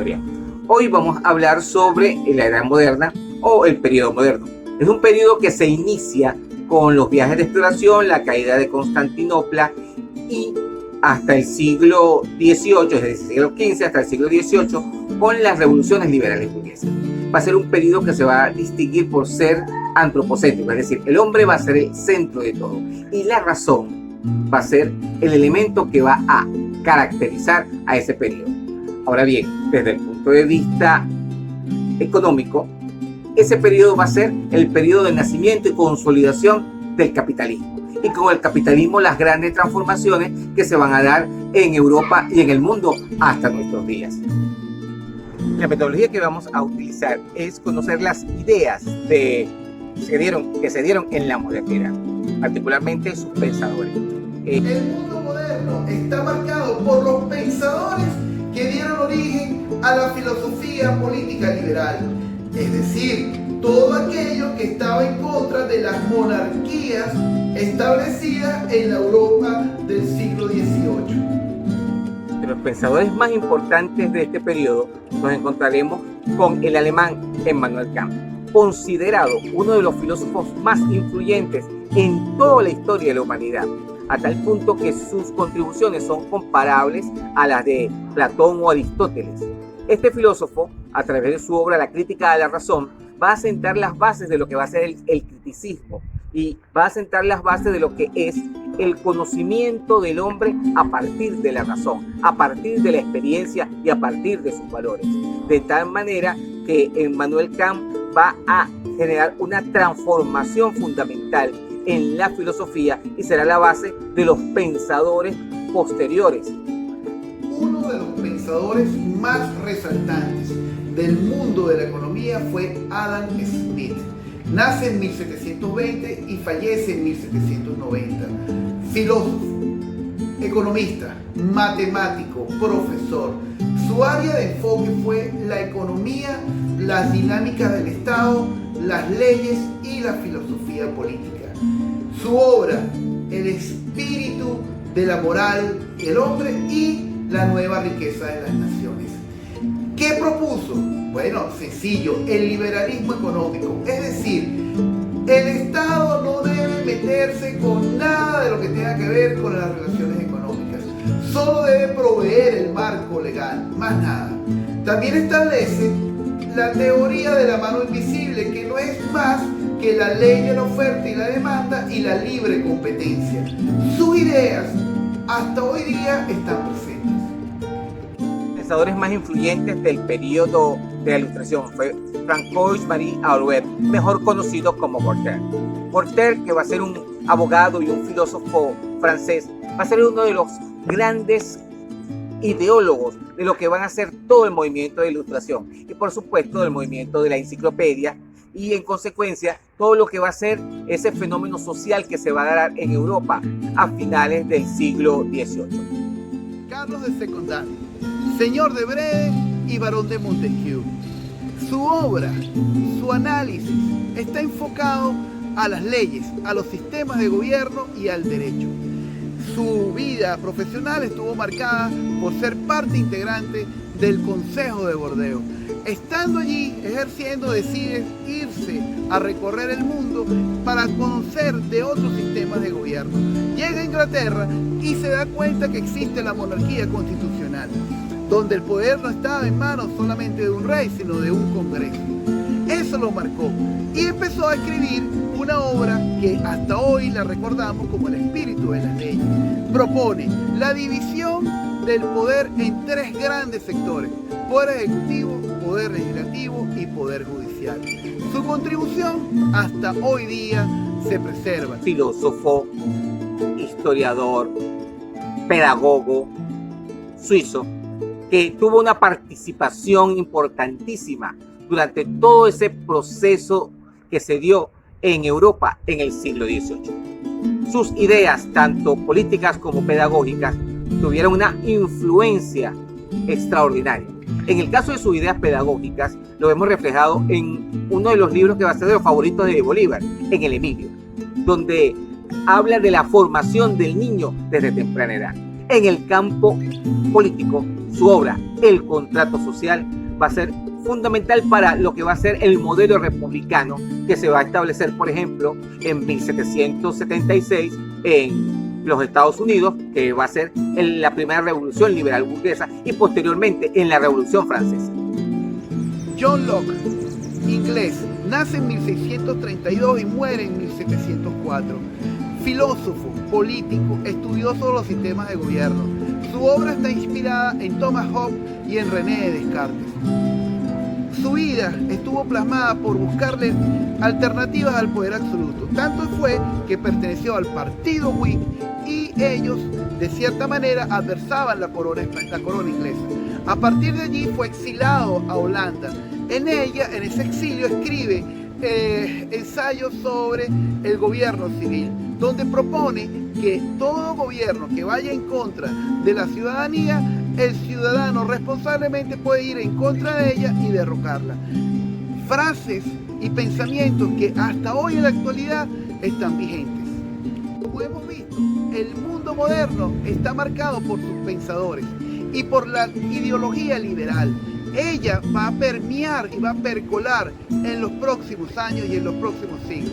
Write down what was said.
historia. Hoy vamos a hablar sobre la Edad Moderna o el periodo moderno. Es un periodo que se inicia con los viajes de exploración, la caída de Constantinopla y hasta el siglo XVIII, es decir, siglo XV hasta el siglo XVIII, con las revoluciones liberales burguesas. Va a ser un periodo que se va a distinguir por ser antropocéntrico, es decir, el hombre va a ser el centro de todo y la razón va a ser el elemento que va a caracterizar a ese periodo. Ahora bien, desde el punto de vista económico, ese periodo va a ser el periodo de nacimiento y consolidación del capitalismo. Y con el capitalismo las grandes transformaciones que se van a dar en Europa y en el mundo hasta nuestros días. La metodología que vamos a utilizar es conocer las ideas que se dieron en la modernidad, particularmente sus pensadores. El mundo moderno está marcado por los pensadores que dieron origen a la filosofía política liberal, es decir, todo aquello que estaba en contra de las monarquías establecidas en la Europa del siglo XVIII. De los pensadores más importantes de este periodo nos encontraremos con el alemán Immanuel Kant, considerado uno de los filósofos más influyentes en toda la historia de la humanidad, a tal punto que sus contribuciones son comparables a las de Platón o Aristóteles. Este filósofo, a través de su obra La Crítica de la Razón, va a sentar las bases de lo que va a ser el criticismo y va a sentar las bases de lo que es el conocimiento del hombre a partir de la razón, a partir de la experiencia y a partir de sus valores. De tal manera que Immanuel Kant va a generar una transformación fundamental en la filosofía y será la base de los pensadores posteriores. Uno de los pensadores más resaltantes del mundo de la economía fue Adam Smith. Nace en 1720 y fallece en 1790. Filósofo, economista, matemático, profesor. Su área de enfoque fue la economía, las dinámicas del Estado, las leyes y la filosofía política. Su obra, El espíritu de la moral y el hombre y la nueva riqueza de las naciones. ¿Qué propuso? Bueno, sencillo, el liberalismo económico, es decir, el Estado no debe meterse con nada de lo que tenga que ver con las relaciones económicas, solo debe proveer el marco legal, más nada. También establece la teoría de la mano invisible, que no es más que la ley de la oferta y la demanda y la libre competencia. Sus ideas hasta hoy día están presentes. Los pensadores más influyentes del periodo de la Ilustración fue Francois-Marie Arouet, mejor conocido como Voltaire. Voltaire, que va a ser un abogado y un filósofo francés, va a ser uno de los grandes ideólogos de lo que van a ser todo el movimiento de Ilustración y por supuesto del movimiento de la enciclopedia y en consecuencia todo lo que va a ser ese fenómeno social que se va a dar en Europa a finales del siglo XVIII. Carlos de Secondán, señor de Brede y barón de Montesquieu. Su obra, su análisis está enfocado a las leyes, a los sistemas de gobierno y al derecho. Su vida profesional estuvo marcada por ser parte integrante del Consejo de Bordeaux. Estando allí ejerciendo, decide irse a recorrer el mundo para conocer de otros sistemas de gobierno. Llega a Inglaterra y se da cuenta que existe la monarquía constitucional, donde el poder no estaba en manos solamente de un rey, sino de un congreso. Eso lo marcó y empezó a escribir una obra que hasta hoy la recordamos como El espíritu de las leyes. Propone la división del poder en tres grandes sectores: poder ejecutivo, poder legislativo y poder judicial. Su contribución hasta hoy día se preserva. Filósofo, historiador, pedagogo suizo, que tuvo una participación importantísima durante todo ese proceso que se dio en Europa en el siglo XVIII. Sus ideas, tanto políticas como pedagógicas, tuvieron una influencia extraordinaria. En el caso de sus ideas pedagógicas, lo vemos reflejado en uno de los libros que va a ser de los favoritos de Bolívar, en El Emilio, donde habla de la formación del niño desde temprana edad. En el campo político, su obra el contrato social va a ser fundamental para lo que va a ser el modelo republicano que se va a establecer, por ejemplo, en 1776 en los Estados Unidos, que va a ser la primera revolución liberal burguesa, y posteriormente en la Revolución Francesa. John Locke, inglés, nace en 1632 y muere en 1704. Filósofo, político, estudioso de los sistemas de gobierno. Su obra está inspirada en Thomas Hobbes y en René Descartes. Su vida estuvo plasmada por buscarle alternativas al poder absoluto. Tanto fue que perteneció al partido Whig y ellos, de cierta manera, adversaban la corona inglesa. A partir de allí fue exilado a Holanda. En ese exilio escribe ensayos sobre el gobierno civil, donde propone que todo gobierno que vaya en contra de la ciudadanía, el ciudadano responsablemente puede ir en contra de ella y derrocarla. Frases y pensamientos que hasta hoy en la actualidad están vigentes. Como hemos visto, el mundo moderno está marcado por sus pensadores y por la ideología liberal. Ella va a permear y va a percolar en los próximos años y en los próximos siglos.